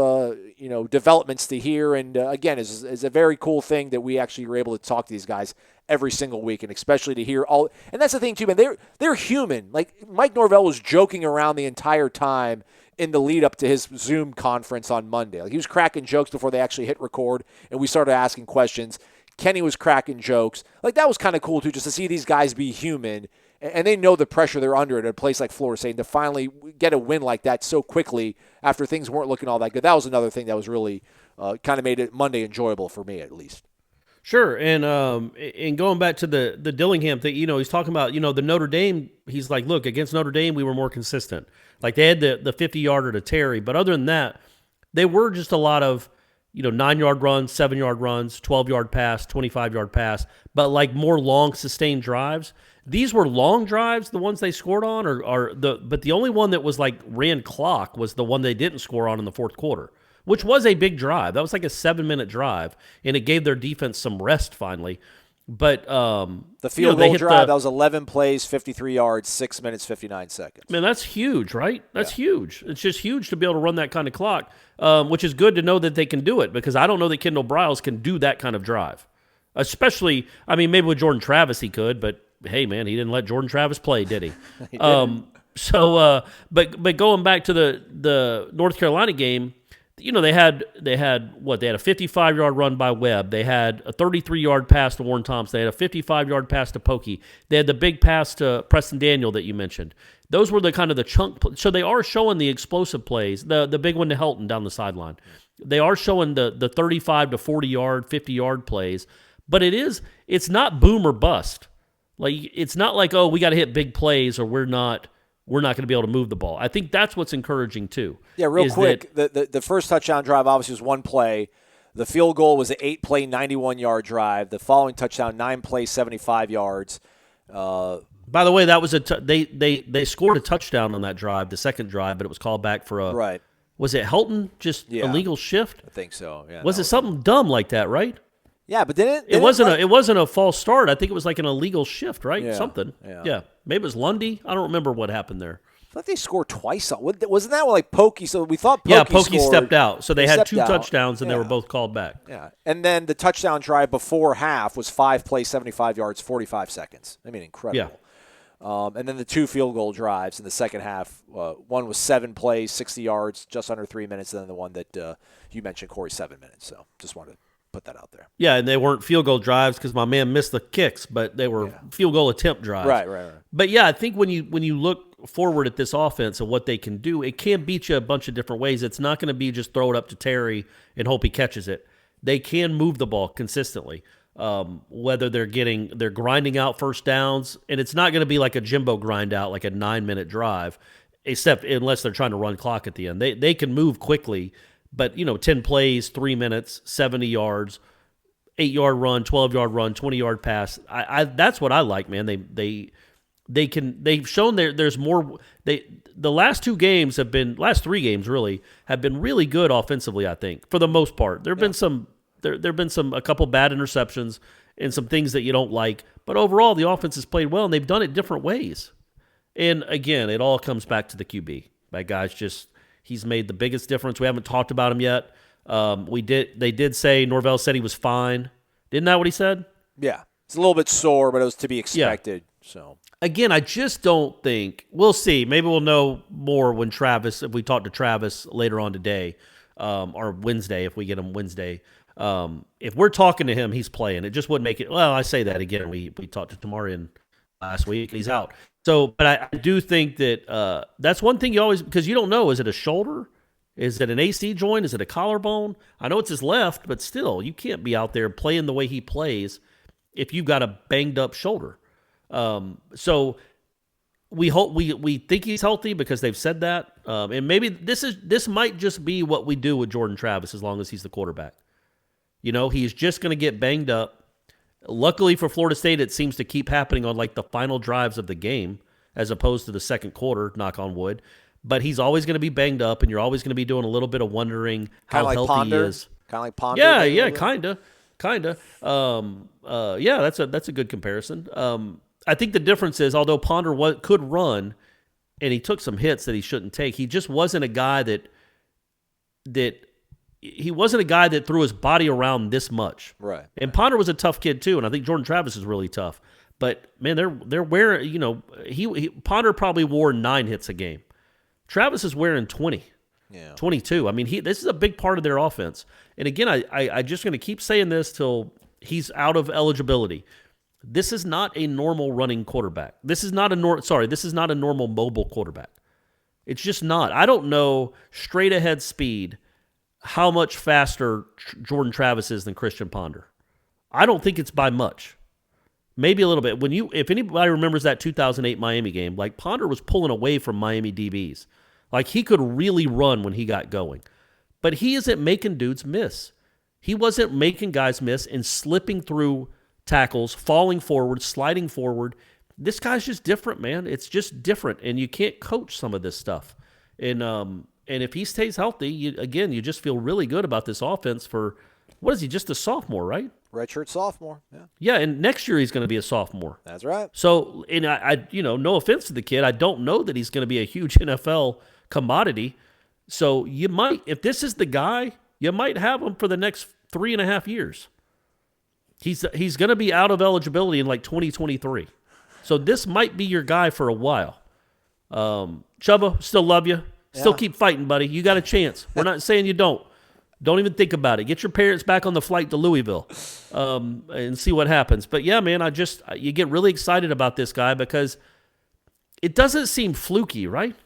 developments to hear. And, again, is a very cool thing that we actually were able to talk to these guys every single week, and especially to hear all. And that's the thing, too, man. They're human. Like, Mike Norvell was joking around the entire time in the lead up to his Zoom conference on Monday. Like, he was cracking jokes before they actually hit record, and we started asking questions. Kenny was cracking jokes. Like, that was kind of cool, too, just to see these guys be human. And they know the pressure they're under at a place like Florida State. And to finally get a win like that so quickly after things weren't looking all that good, that was another thing that was really kind of made it Monday enjoyable for me, at least. Sure, and going back to the Dillingham thing, he's talking about, the Notre Dame, he's like, look, against Notre Dame, we were more consistent. Like, they had the 50-yarder to Terry, but other than that, they were just a lot of, 9-yard runs, 7-yard runs, 12-yard pass, 25-yard pass, but like more long sustained drives. These were long drives, the ones they scored on, but the only one that was like ran clock was the one they didn't score on in the fourth quarter, which was a big drive. That was like a 7-minute drive, and it gave their defense some rest finally. But the field goal drive, that was 11 plays, 53 yards, 6 minutes, 59 seconds. Man, that's huge, right? That's huge. It's just huge to be able to run that kind of clock, which is good to know that they can do it, because I don't know that Kendall Briles can do that kind of drive. Especially, I mean, maybe with Jordan Travis he could, but hey, man, he didn't let Jordan Travis play, did he? He didn't. But going back to the North Carolina game, they had what? They had a 55-yard run by Webb. They had a 33-yard pass to Warren Thompson. They had a 55-yard pass to Pokey. They had the big pass to Preston Daniel that you mentioned. Those were the kind of the chunk. So they are showing the explosive plays. The big one to Helton down the sideline. They are showing the 35 to 40-yard, 50-yard plays. But it's not boom or bust. Like, it's not like, oh, we got to hit big plays or we're not going to be able to move the ball. I think that's what's encouraging too. Yeah, real quick, the first touchdown drive obviously was one play. The field goal was an 8-play, 91-yard drive. The following touchdown, 9-play, 75 yards. By the way, that was they scored a touchdown on that drive, the second drive, but it was called back for a right. Was it Helton just illegal shift? I think so. Yeah. Was it something dumb like that, right? Yeah, but it wasn't a false start. I think it was like an illegal shift, right? Yeah, Something. yeah. Maybe it was Lundy. I don't remember what happened there. I thought they scored twice. Wasn't that like Pokey? So we thought Pokey Pokey scored. stepped out. So they had two out. touchdowns, and they were both called back. Yeah. And then the touchdown drive before half was 5 plays, 75 yards, 45 seconds. I mean, incredible. Yeah. And then the 2 field goal drives in the second half. One was 7 plays, 60 yards, just under 3 minutes. And then the one that you mentioned, Corey, 7 minutes. So just wanted to put that out there. Yeah, and they weren't field goal drives because my man missed the kicks, but they were field goal attempt drives. Right. But yeah, I think when you look forward at this offense and what they can do, it can beat you a bunch of different ways. It's not going to be just throw it up to Terry and hope he catches it. They can move the ball consistently. Whether they're grinding out first downs, and it's not going to be like a Jimbo grind out, like a 9-minute drive, except unless they're trying to run clock at the end. They can move quickly. But, 10 plays, 3 minutes, 70 yards, 8-yard run, 12-yard run, 20-yard pass. That's what I like, man. They've shown there's more. The last 3 games really have been really good offensively, I think, for the most part. There've been a couple bad interceptions and some things that you don't like, but overall the offense has played well and they've done it different ways. And again, it all comes back to the QB. That guy's he's made the biggest difference. We haven't talked about him yet. They did say Norvell said he was fine. Isn't that what he said? Yeah. It's a little bit sore, but it was to be expected. Yeah. So again, I just don't think we'll see. Maybe we'll know more when if we talk to Travis later on today, or Wednesday if we get him Wednesday. If we're talking to him, he's playing. It just wouldn't make it. Well, I say that again. We talked to Tamarian last week. He's out. So, but I do think that that's one thing you always, because you don't know, is it a shoulder? Is it an AC joint? Is it a collarbone? I know it's his left, but still, you can't be out there playing the way he plays if you've got a banged up shoulder. So we hope we think he's healthy because they've said that. And maybe this might just be what we do with Jordan Travis as long as he's the quarterback. You know, he's just going to get banged up. Luckily for Florida State, it seems to keep happening on like the final drives of the game as opposed to the second quarter, knock on wood. But he's always going to be banged up, and you're always going to be doing a little bit of wondering how healthy he is. Kind of like Ponder. Yeah, kind of. Yeah, that's a good comparison. I think the difference is, although Ponder could run, and he took some hits that he shouldn't take, he just wasn't a guy that threw his body around this much. Right. And Ponder was a tough kid too, and I think Jordan Travis is really tough. But man, they're wearing, you know, Ponder probably wore 9 hits a game. Travis is wearing 20. Yeah. 22. I mean, this is a big part of their offense. And again, I just going to keep saying this till he's out of eligibility. This is not a normal running quarterback. This is not a normal mobile quarterback. It's just not. I don't know straight ahead speed how much faster Jordan Travis is than Christian Ponder. I don't think it's by much. Maybe a little bit. If anybody remembers that 2008 Miami game, like Ponder was pulling away from Miami DBs. Like he could really run when he got going. But he isn't making dudes miss. He wasn't making guys miss and slipping through tackles, falling forward, sliding forward. This guy's just different, man. It's just different, and you can't coach some of this stuff. And if he stays healthy, you just feel really good about this offense for, what is he, just a sophomore, right? Redshirt sophomore, yeah. Yeah, and next year he's going to be a sophomore. That's right. So, and I no offense to the kid, I don't know that he's going to be a huge NFL commodity. So you might, if this is the guy, you might have him for the next 3.5 years. He's going to be out of eligibility in like 2023. So this might be your guy for a while. Chubba, still love you. Still keep fighting, buddy. You got a chance. We're not saying you don't. Don't even think about it. Get your parents back on the flight to Louisville and see what happens. But yeah, man, you get really excited about this guy because it doesn't seem fluky, right?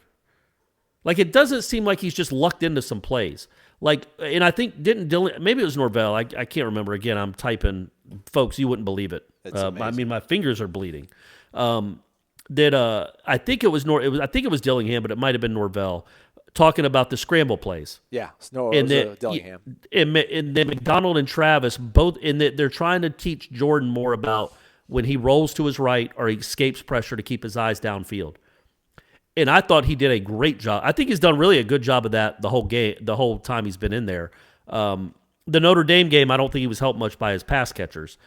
Like it doesn't seem like he's just lucked into some plays. Like, and I think maybe it was Norvell. I can't remember. Again, I'm typing, folks. You wouldn't believe it. I mean, my fingers are bleeding. I think it was Dillingham, but it might have been Norvell talking about the scramble plays. Yeah, it was Dillingham. And then McDonald and Travis both they're trying to teach Jordan more about when he rolls to his right or he escapes pressure to keep his eyes downfield. And I thought he did a great job. I think he's done really a good job of that the whole time he's been in there. The Notre Dame game, I don't think he was helped much by his pass catchers.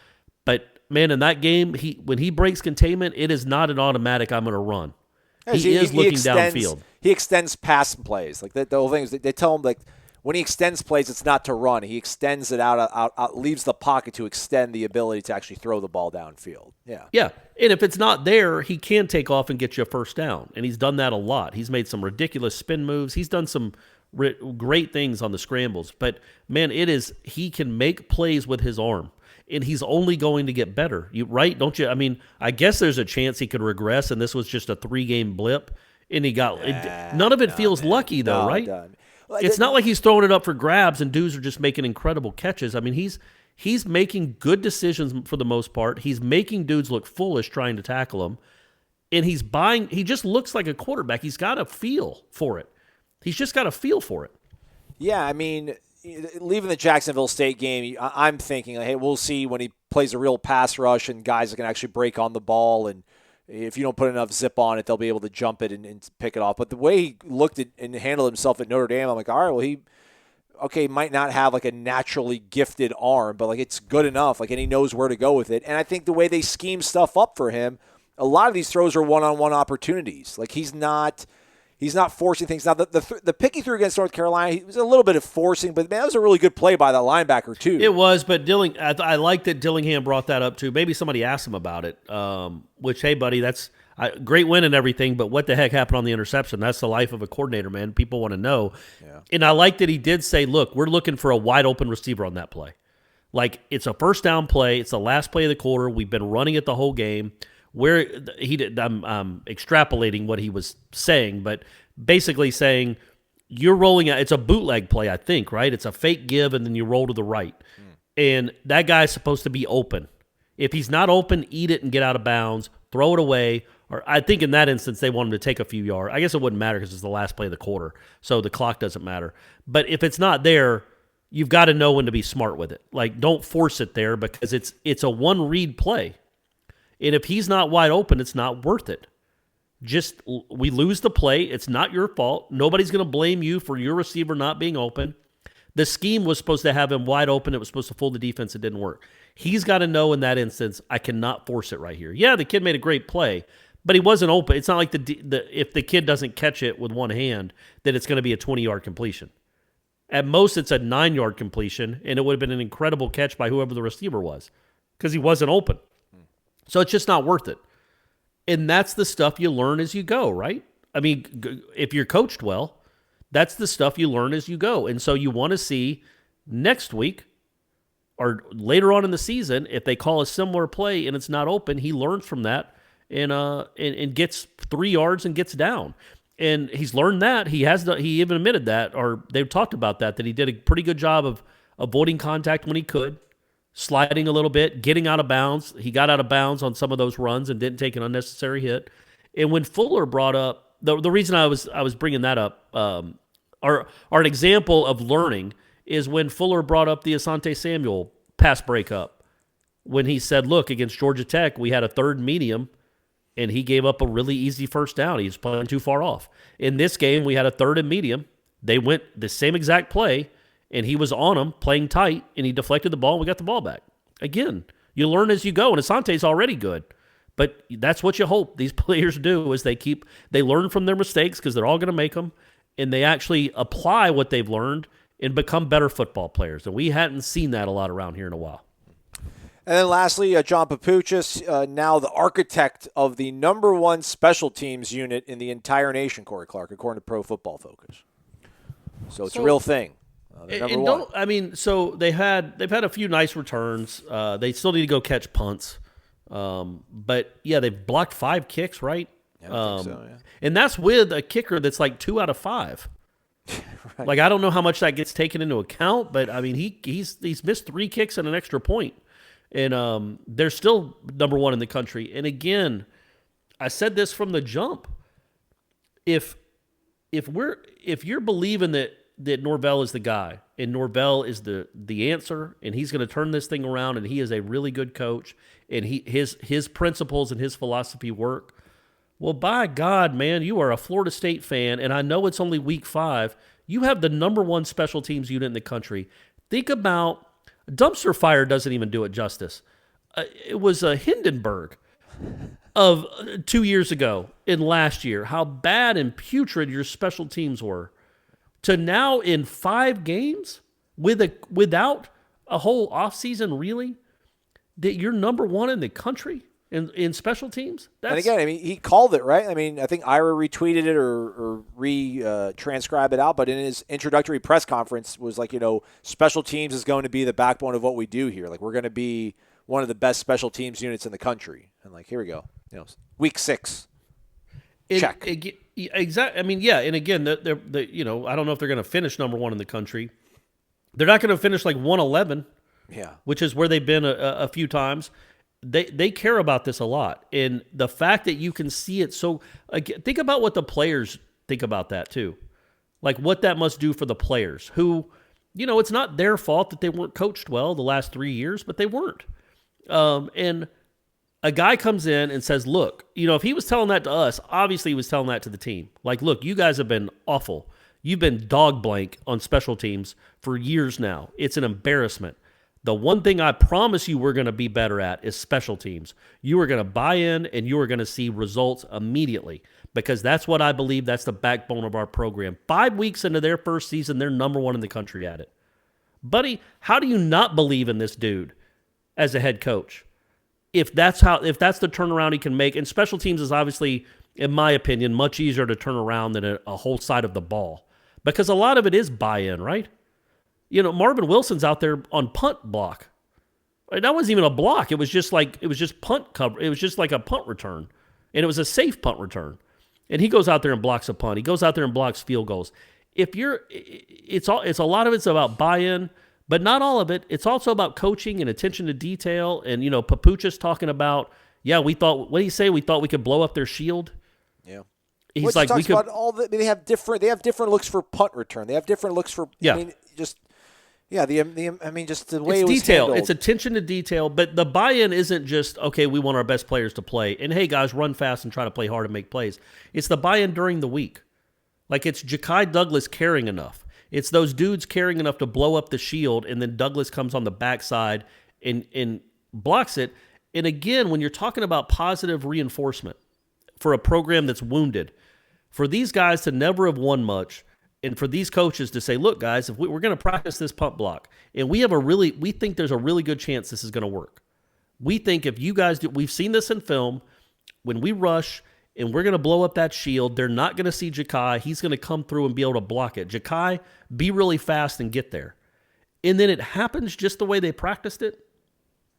But man, in that game, when he breaks containment, it is not an automatic I'm going to run. He is looking downfield. He extends pass plays. Like the whole thing is they tell him like when he extends plays, it's not to run. He extends it out, leaves the pocket to extend the ability to actually throw the ball downfield. Yeah. Yeah. And if it's not there, he can take off and get you a first down. And he's done that a lot. He's made some ridiculous spin moves. He's done some great things on the scrambles. But man, he can make plays with his arm. And he's only going to get better. Right? Don't you? I mean, I guess there's a chance he could regress, and this was just a 3-game blip, and he got none of it feels lucky, though, right? It's not like he's throwing it up for grabs, and dudes are just making incredible catches. I mean, he's making good decisions for the most part. He's making dudes look foolish trying to tackle him, and he just looks like a quarterback. He's got a feel for it. He's just got a feel for it. Yeah, I mean, leaving the Jacksonville State game, I'm thinking, hey, we'll see when he plays a real pass rush and guys that can actually break on the ball. And if you don't put enough zip on it, they'll be able to jump it and pick it off. But the way he looked at and handled himself at Notre Dame, I'm like, all right, well, he might not have like a naturally gifted arm, but like it's good enough. Like, and he knows where to go with it. And I think the way they scheme stuff up for him, a lot of these throws are one-on-one opportunities. Like he's not He's not forcing things. Now, the pick he threw against North Carolina, he was a little bit of forcing, but man, that was a really good play by that linebacker, too. It was, but I like that Dillingham brought that up, too. Maybe somebody asked him about it, which, hey, buddy, that's a great win and everything, but what the heck happened on the interception? That's the life of a coordinator, man. People want to know. Yeah. And I like that he did say, look, we're looking for a wide-open receiver on that play. Like, it's a first down play. It's the last play of the quarter. We've been running it the whole game. I'm extrapolating what he was saying, but basically saying you're rolling out. It's a bootleg play, I think, right? It's a fake give, and then you roll to the right. And that guy's supposed to be open. If he's not open, eat it and get out of bounds, throw it away. Or I think in that instance, they want him to take a few yards. I guess it wouldn't matter because it's the last play of the quarter, so the clock doesn't matter. But if it's not there, you've got to know when to be smart with it. Like, don't force it there because it's a one-read play. And if he's not wide open, it's not worth it. We lose the play. It's not your fault. Nobody's going to blame you for your receiver not being open. The scheme was supposed to have him wide open. It was supposed to fool the defense. It didn't work. He's got to know in that instance, I cannot force it right here. Yeah, the kid made a great play, but he wasn't open. It's not like if the kid doesn't catch it with one hand, that it's going to be a 20-yard completion. At most, it's a 9-yard completion, and it would have been an incredible catch by whoever the receiver was because he wasn't open. So it's just not worth it. And that's the stuff you learn as you go, right? I mean, if you're coached well, that's the stuff you learn as you go. And so you want to see next week or later on in the season, if they call a similar play and it's not open, he learns from that and gets 3 yards and gets down. And he's learned that. He even admitted that, or they've talked about that he did a pretty good job of avoiding contact when he could, sliding a little bit, getting out of bounds. He got out of bounds on some of those runs and didn't take an unnecessary hit. And when Fuller brought up, the reason I was bringing that up, or an example of learning is when Fuller brought up the Asante Samuel pass breakup. When he said, look, against Georgia Tech, we had a third medium, and he gave up a really easy first down. He was playing too far off. In this game, we had a third and medium. They went the same exact play, and he was on him, playing tight, and he deflected the ball, and we got the ball back. Again, you learn as you go, and Asante's already good. But that's what you hope these players do is they learn from their mistakes because they're all going to make them, and they actually apply what they've learned and become better football players. And we hadn't seen that a lot around here in a while. And then lastly, John Papuchis, now the architect of the number one special teams unit in the entire nation, Corey Clark, according to Pro Football Focus. So it's a real thing. Number one. So they've had a few nice returns. They still need to go catch punts. But, yeah, they've blocked 5 kicks, right? Yeah, I think so, yeah. And that's with a kicker that's like 2 out of 5. Right. Like, I don't know how much that gets taken into account, but, I mean, he's missed 3 kicks and an extra point. And they're still number one in the country. And, again, I said this from the jump. If you're believing that Norvell is the guy, and Norvell is the answer, and he's going to turn this thing around, and he is a really good coach, and his principles and his philosophy work, well, by God, man, you are a Florida State fan, and I know it's only week 5. You have the number one special teams unit in the country. Think about dumpster fire doesn't even do it justice. It was a Hindenburg of 2 years ago and last year, how bad and putrid your special teams were. To now in 5 games without a whole offseason, really, that you're number one in the country in special teams. And again, I mean, he called it, right? I mean, I think Ira retweeted it or transcribed it out, but in his introductory press conference was like, special teams is going to be the backbone of what we do here. Like, we're going to be one of the best special teams units in the country. And like, here we go. Week 6. Check. Exactly. I mean, yeah. And again, they're I don't know if they're going to finish number one in the country. They're not going to finish like 111. Yeah. Which is where they've been a few times. They care about this a lot. And the fact that you can see it think about what the players think about that too. Like what that must do for the players who, it's not their fault that they weren't coached well the last 3 years, but they weren't. And a guy comes in and says, look, if he was telling that to us, obviously he was telling that to the team. Like, look, you guys have been awful. You've been dog blank on special teams for years now. It's an embarrassment. The one thing I promise you we're going to be better at is special teams. You are going to buy in, and you are going to see results immediately, because that's what I believe. That's the backbone of our program. 5 weeks into their first season, they're number one in the country at it. Buddy, how do you not believe in this dude as a head coach? If that's the turnaround he can make, and special teams is obviously, in my opinion, much easier to turn around than a whole side of the ball, because a lot of it is buy-in, right? Marvin Wilson's out there on punt block. That wasn't even a block. It was just punt cover. It was just like a punt return, and it was a safe punt return. And he goes out there and blocks a punt. He goes out there and blocks field goals. It's a lot of it's about buy-in, but not all of it. It's also about coaching and attention to detail. And Papuchis talking about, we thought. What did he say? We thought we could blow up their shield. Yeah. He's like, we could. About they have different looks for punt return. They have different looks for. Yeah. Just the way it's it was detail. handled. It's attention to detail, but the buy-in isn't just, okay, we want our best players to play, and hey, guys, run fast and try to play hard and make plays. It's the buy-in during the week. Like, it's Ja'Kai Douglas caring enough. It's those dudes caring enough to blow up the shield, and then Douglas comes on the backside and blocks it. And again, when you're talking about positive reinforcement for a program that's wounded, for these guys to never have won much, and for these coaches to say, look, guys, if we're going to practice this punt block, and we think there's a really good chance this is going to work. We think if you guys do, we've seen this in film, when we rush and we're going to blow up that shield, they're not going to see Ja'Kai. He's going to come through and be able to block it. Ja'Kai, be really fast and get there. And then it happens just the way they practiced it.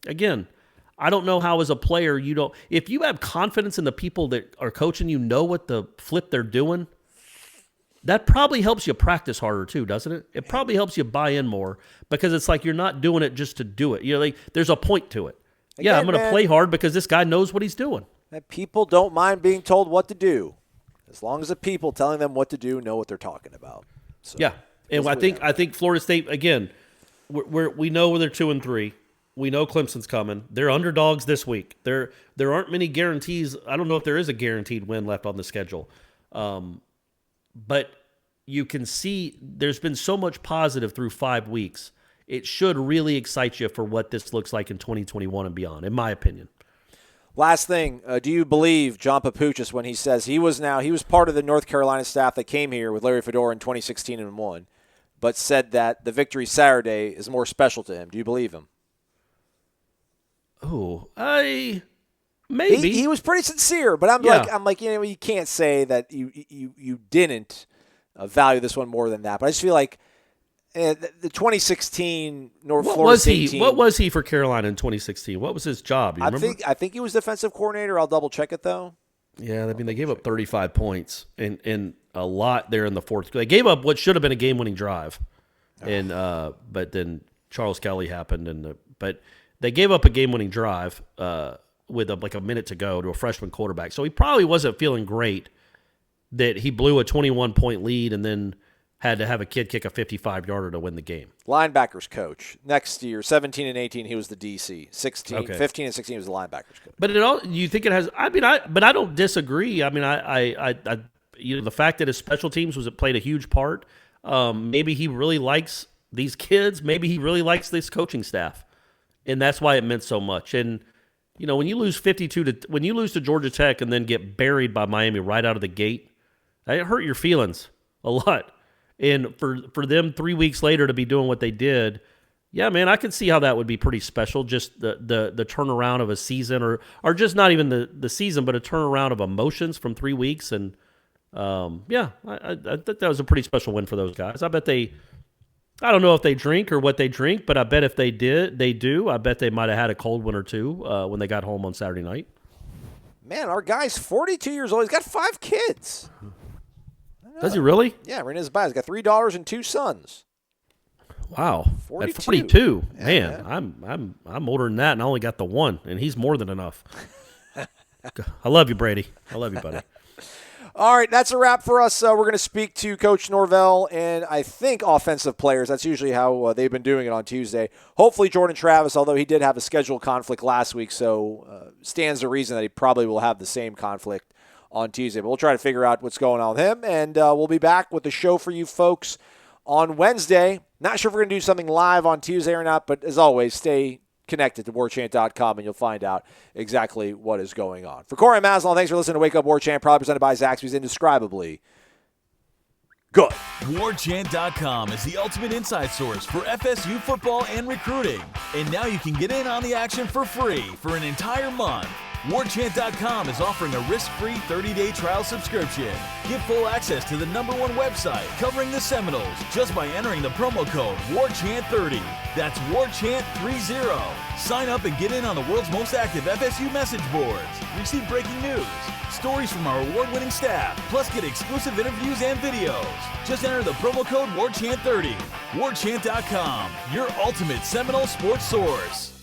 Again, I don't know how as a player if you have confidence in the people that are coaching you know what the flip they're doing, that probably helps you practice harder too, doesn't it? It probably helps you buy in more, because it's like you're not doing it just to do it. There's a point to it. Again, I'm going to play hard because this guy knows what he's doing. And people don't mind being told what to do, as long as the people telling them what to do know what they're talking about. So, yeah, and I think Florida State, again, we know they're 2-3. We know Clemson's coming. They're underdogs this week. There aren't many guarantees. I don't know if there is a guaranteed win left on the schedule. But you can see there's been so much positive through 5 weeks. It should really excite you for what this looks like in 2021 and beyond, in my opinion. Last thing, do you believe John Papuchis when he says he was part of the North Carolina staff that came here with Larry Fedora in 2016 and won, but said that the victory Saturday is more special to him? Do you believe him? Oh, maybe. He was pretty sincere, but I'm like, you can't say that you didn't value this one more than that. But I just feel like the 2016 Florida State team. What was he for Carolina in 2016? What was his job? I think he was defensive coordinator. I'll double check it though. Yeah, I mean they gave up 35 points and a lot there in the fourth. They gave up what should have been a game-winning drive, and but then Charles Kelly happened, but they gave up a game-winning drive with a minute to go to a freshman quarterback. So he probably wasn't feeling great that he blew a 21-point lead and then had to have a kid kick a 55-yarder to win the game. Linebackers coach. Next year, 17 and 18, he was the DC. 15 and 16, he was the linebackers coach. But you think it has? I don't disagree. I mean, the fact that his special teams played a huge part. Maybe he really likes these kids. Maybe he really likes this coaching staff, and that's why it meant so much. And when you lose when you lose to Georgia Tech and then get buried by Miami right out of the gate, it hurt your feelings a lot. And for them 3 weeks later to be doing what they did, yeah, man, I can see how that would be pretty special. Just the turnaround of a season, or just not even the season, but a turnaround of emotions from 3 weeks. And I think that was a pretty special win for those guys. I bet I don't know if they drink or what they drink, but I bet if they do. I bet they might have had a cold one or two when they got home on Saturday night. Man, our guy's 42 years old. He's got 5 kids. Does he really? Yeah, right in his bio. He's got 3 daughters and 2 sons. Wow, 42. At 42, yeah, man, yeah. I'm older than that, and I only got the one, and he's more than enough. I love you, Brady. I love you, buddy. All right, that's a wrap for us. We're going to speak to Coach Norvell and I think offensive players. That's usually how they've been doing it on Tuesday. Hopefully Jordan Travis, although he did have a scheduled conflict last week, so stands to reason that he probably will have the same conflict on Tuesday. But we'll try to figure out what's going on with him, and we'll be back with the show for you folks on Wednesday. Not sure if we're going to do something live on Tuesday or not, but as always, stay connected to warchant.com and you'll find out exactly what is going on. For Corey Maslon, thanks for listening to Wake Up Warchant, proudly presented by Zaxby's, indescribably good. Warchant.com is the ultimate inside source for FSU football and recruiting. And now you can get in on the action for free for an entire month. Warchant.com is offering a risk-free 30-day trial subscription. Get full access to the #1 website covering the Seminoles just by entering the promo code WARCHANT30. That's WARCHANT30. Sign up and get in on the world's most active FSU message boards. Receive breaking news, stories from our award-winning staff, plus get exclusive interviews and videos. Just enter the promo code WARCHANT30. Warchant.com, your ultimate Seminole sports source.